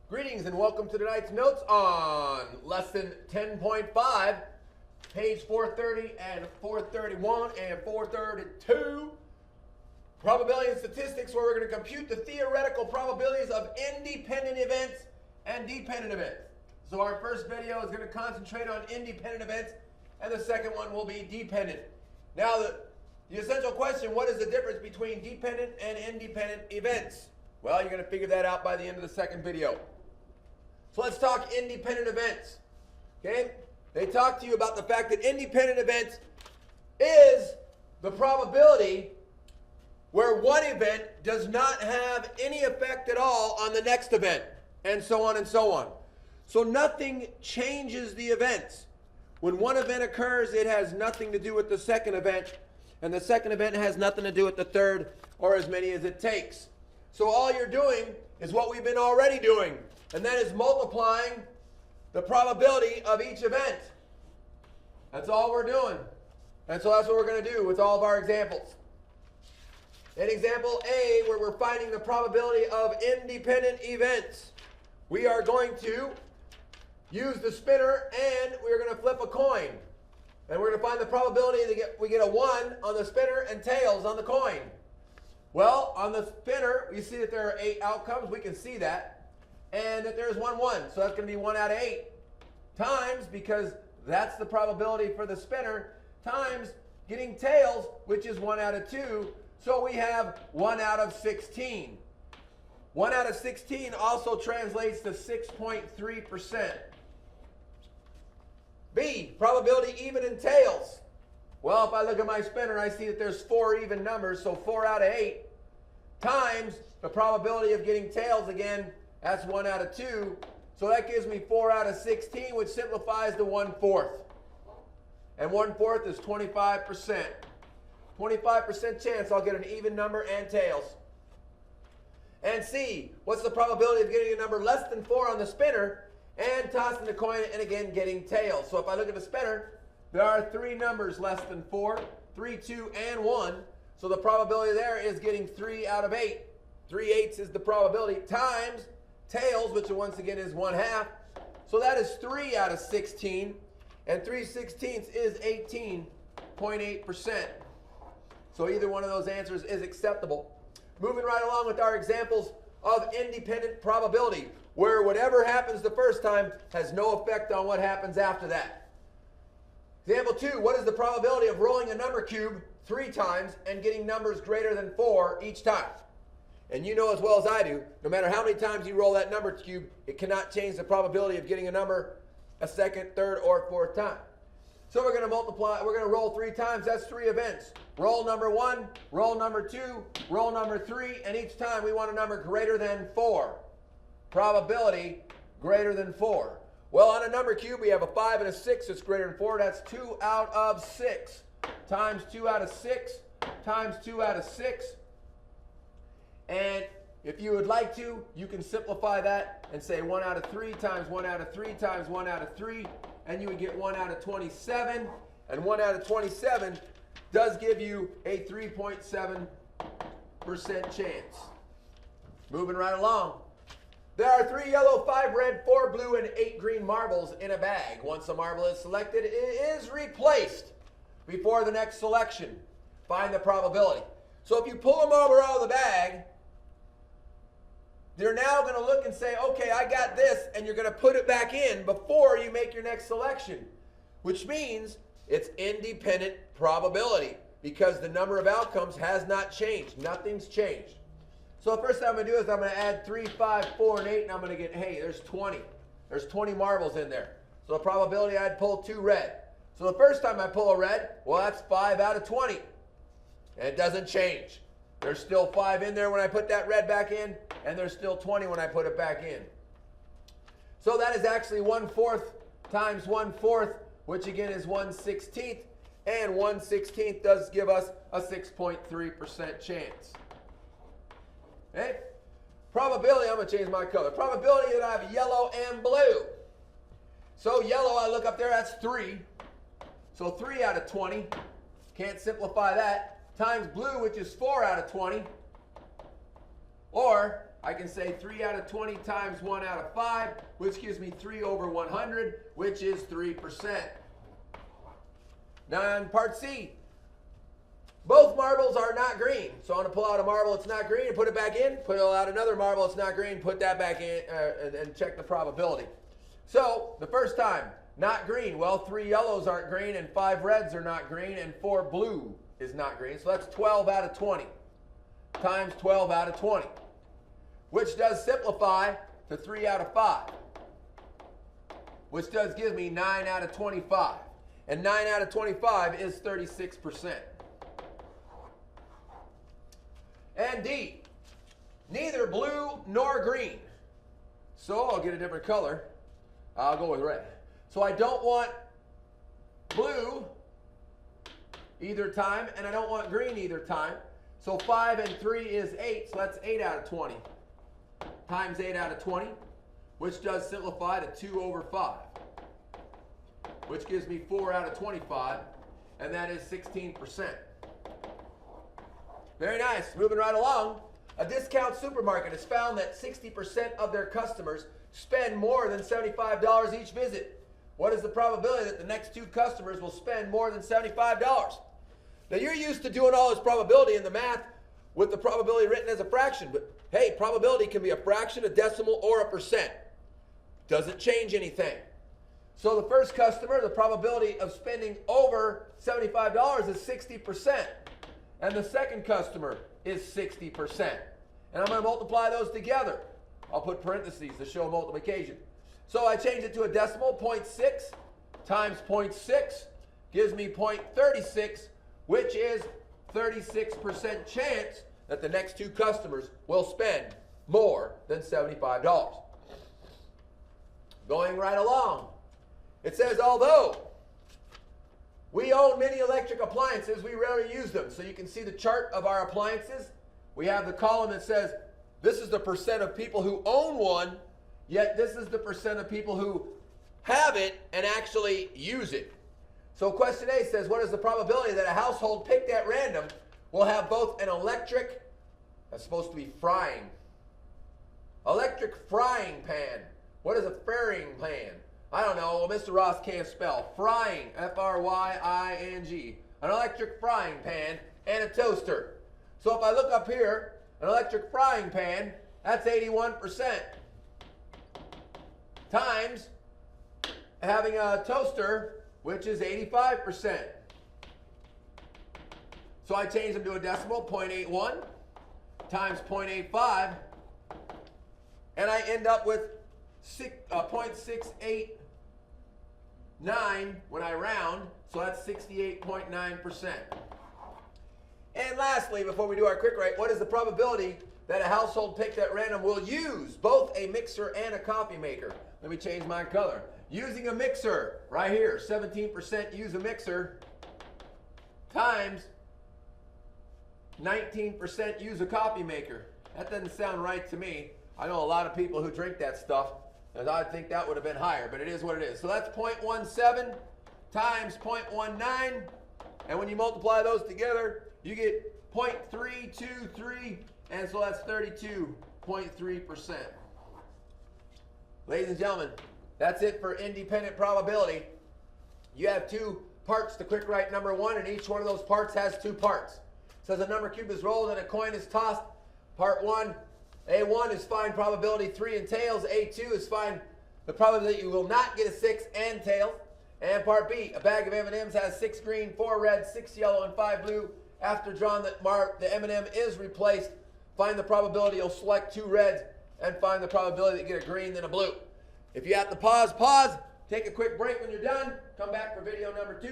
Greetings and welcome to tonight's notes on lesson 10.5, page 430 and 431 and 432. Probability and statistics, where we're going to compute the theoretical probabilities of independent events and dependent events. So our first video is going to concentrate on independent events, and the second one will be dependent. Now the essential question, what is the difference between dependent and independent events? Well, you're going to figure that out by the end of the second video. So let's talk independent events. Okay? They talk to you about the fact that independent events is the probability where one event does not have any effect at all on the next event, and so on and so on. So nothing changes the events. When one event occurs, it has nothing to do with the second event, and the second event has nothing to do with the third, or as many as it takes. So all you're doing is what we've been already doing, and that is multiplying the probability of each event. That's all we're doing. And so that's what we're going to do with all of our examples. In example A, where we're finding the probability of independent events, we are going to use the spinner and we're going to flip a coin. And we're going to find the probability that we get a 1 on the spinner and tails on the coin. Well, on the spinner, we see that there are 8 outcomes. We can see that. And that there's 1, 1. So that's going to be 1 out of 8 times, because that's the probability for the spinner, times getting tails, which is 1 out of 2. So we have 1 out of 16. 1 out of 16 also translates to 6.3%. B, probability even in tails. Well, if I look at my spinner, I see that there's 4 even numbers, so 4 out of 8 times the probability of getting tails again, that's 1 out of 2. So that gives me 4 out of 16, which simplifies to 1/4. And 1/4 is 25%. 25% chance I'll get an even number and tails. And C, what's the probability of getting a number less than 4 on the spinner and tossing the coin and again getting tails? So if I look at the spinner, there are 3 numbers less than 4, 3, 2, and 1. So the probability there is getting 3 out of 8. 3/8 is the probability times tails, which once again is 1/2. So that is 3 out of 16. And 3/16 is 18.8%. So either one of those answers is acceptable. Moving right along with our examples of independent probability, where whatever happens the first time has no effect on what happens after that. Example 2, what is the probability of rolling a number cube 3 times and getting numbers greater than 4 each time? And you know as well as I do, no matter how many times you roll that number cube, it cannot change the probability of getting a number a second, third, or 4th time. So we're going to multiply, we're going to roll 3 times, that's 3 events. Roll number 1, roll number 2, roll number 3, and each time we want a number greater than 4. Probability greater than 4. Well, on a number cube, we have a 5 and a 6 that's greater than 4. That's 2 out of 6 times 2 out of 6 times 2 out of 6. And if you would like to, you can simplify that and say 1 out of 3 times 1 out of 3 times 1 out of 3, and you would get 1 out of 27. And 1 out of 27 does give you a 3.7% chance. Moving right along. There are 3 yellow, 5 red, 4 blue, and 8 green marbles in a bag. Once a marble is selected, it is replaced before the next selection. Find the probability. So if you pull a marble out of the bag, you're now going to look and say, okay, I got this, and you're going to put it back in before you make your next selection, which means it's independent probability because the number of outcomes has not changed. Nothing's changed. So the first thing I'm going to do is I'm going to add 3, 5, 4, and 8, and I'm going to get, hey, there's 20. There's 20 marbles in there. So the probability I'd pull 2 red. So the first time I pull a red, well, that's 5 out of 20. And it doesn't change. There's still 5 in there when I put that red back in, and there's still 20 when I put it back in. So that is actually 1/4 times 1/4, which again is 1/16, and 1/16 does give us a 6.3% chance. Okay? Probability, I'm going to change my color. Probability that I have yellow and blue. So yellow, I look up there, that's 3. So 3 out of 20. Can't simplify that. Times blue, which is 4 out of 20. Or I can say 3 out of 20 times 1 out of 5, which gives me 3 over 100, which is 3%. Now on part C, both marbles are not green. So I'm going to pull out a marble that's not green and put it back in. Pull out another marble that's not green, put that back in, and check the probability. So the first time, not green. Well, 3 yellows aren't green, and 5 reds are not green, and 4 blue is not green. So that's 12 out of 20 times 12 out of 20, which does simplify to 3 out of 5, which does give me 9 out of 25. And 9 out of 25 is 36%. And D, neither blue nor green. So I'll get a different color. I'll go with red. So I don't want blue either time, and I don't want green either time. So 5 and 3 is 8, so that's 8 out of 20 times 8 out of 20, which does simplify to 2 over 5, which gives me 4 out of 25, and that is 16%. Very nice. Moving right along. A discount supermarket has found that 60% of their customers spend more than $75 each visit. What is the probability that the next 2 customers will spend more than $75? Now you're used to doing all this probability in the math with the probability written as a fraction, but hey, probability can be a fraction, a decimal, or a percent. Doesn't change anything. So the first customer, the probability of spending over $75 is 60%. And the second customer is 60%. And I'm going to multiply those together. I'll put parentheses to show multiplication. So I change it to a decimal. 0.6 times 0.6 gives me 0.36, which is 36% chance that the next 2 customers will spend more than $75. Going right along. It says, although we own many electric appliances, we rarely use them. So you can see the chart of our appliances. We have the column that says, this is the percent of people who own one, yet this is the percent of people who have it and actually use it. So question A says, what is the probability that a household picked at random will have both an electric, that's supposed to be frying, electric frying pan. What is a frying pan? I don't know. Well, Mr. Ross can't spell. Frying, F-R-Y-I-N-G. An electric frying pan and a toaster. So if I look up here, an electric frying pan, that's 81%. Times having a toaster, which is 85%. So I change them to a decimal, 0.81 times 0.85, and I end up with 0.689 when I round, so that's 68.9%. And lastly, before we do our quick write, what is the probability that a household picked at random will use both a mixer and a coffee maker? Let me change my color. Using a mixer, right here, 17% use a mixer, times 19% use a coffee maker. That doesn't sound right to me. I know a lot of people who drink that stuff, and I think that would have been higher, but it is what it is. So that's 0.17 times 0.19, and when you multiply those together, you get 0.323, and so that's 32.3%. Ladies and gentlemen, that's it for independent probability. You have 2 parts to quick write number 1, and each one of those parts has 2 parts. It says a number cube is rolled and a coin is tossed. Part 1, A1 is find probability 3 and tails. A2 is find the probability that you will not get a 6 and tails. And part B, a bag of M&Ms has 6 green, 4 red, 6 yellow, and 5 blue. After drawing the M&M is replaced, find the probability you'll select 2 reds and find the probability that you get a green then a blue. If you have to pause, take a quick break when you're done. Come back for video number 2.